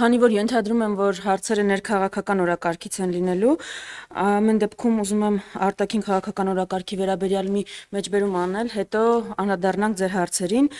Քանի որ ենթադրում եմ, որ հարցերը ներքաղաքական օրակարգից են լինելու, ամեն դեպքում ուզում եմ արտաքին քաղաքական օրակարգի վերաբերյալ մի մեջբերում անել, հետո անդրադառնանք ձեր հարցերին։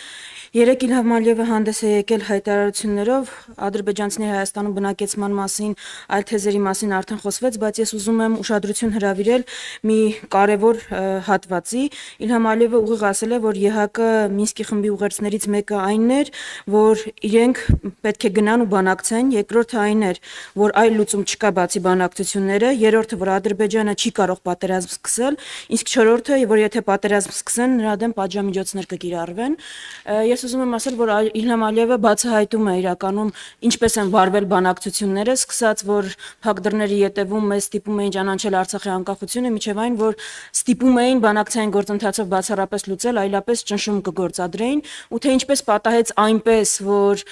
Երեկ Իլհամ Ալիևը հանդես է եկել հայտարարություններով ադրբեջանցիների Հայաստանում բնակեցման մասին, այլ թեզերի մասին արդեն խոսվեց, բայց ես ուզում եմ ուշադրություն հրավիրել մի կարևոր հատվածի։ Իլհամ Ալիևը ուղիղ ասել է, որ ԵՀԿ Մինսկի խմբի ուղերձներից մեկը այն էր, որ իրենք պետք է գնան ու բանակցեն, երկրորդը այն էր, որ այլ լուծում չկա բացի բանակցությունները, երրորդը, որ Ադրբեջանը չի կարող պատերազմ սկսել, իսկ չորրորդը, որ եթե պատերազմ սկսեն, նրա դեմ պատժամիջոցներ կկիրառվեն։ Ես ուզում եմ ասել, որ Իլհամ Ալիևը բացահայտում է իրականում ինչպես են վարվել բանակցությունները, սկսած որ փակ դռների ետևում մեզ ստիպում էին ճանաչել Արցախի անկախությունը, միջև այն, որ ստիպում էին բանակցային գործընթացով բացառապես լուծել, այլապես ճնշում կգործադրեին, ու թե ինչպես պատահեց այնպես, որ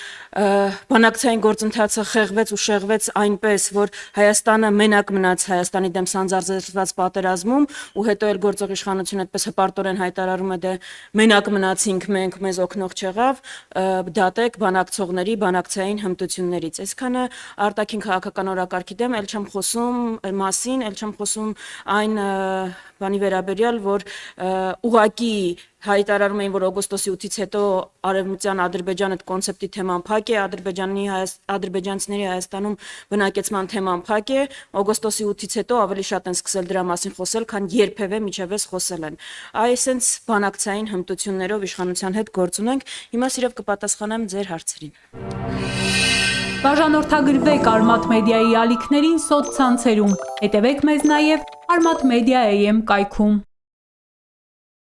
բանակցային գործընթացը խեղվեց ու շեղվեց այնպես, որ Հայաստանը մենակ մնաց Հայաստանի դեմ սանձազերծված պատերազմում, ու հետո էլ գործող իշխանությունը այդպես հպարտորեն հայտարարում է, դե մենակ մնացինք մենք, մեզ օգնող չեղավ, դատեք բանակցողների բանակցային հմտություններից։ Այսքանը արտաքին քաղաքական օրակարգի դեմ, ել չեմ խոսում մասին, ել չեմ խոսում այն բանի վերաբերյալ, որ ուղակի հայտարարում էին, որ օգոստոսի 8-ից հետո արևմտյան Ադրբեջանը կոնցեպտի թեման փակ է, ադրբեջանցիների Հայաստանում բնակեցման թեման փակ է, օգոստոսի 8-ից հետո ավելի շատ են սկսել դրա մասին խոսել, քան երբևէ միջևես խոսել են։ Այսենց բանակցային հմտություններով իշխանության հետ գործ ունենք։ Հիմա սիրով կպատասխանեմ ձեր հարցերին։ Բաժանորդագրվեք Արմաթ մեդիայի ալիքներին սոցցանցերում, հետևեք մեզ նաև Armat Media AM կայքում։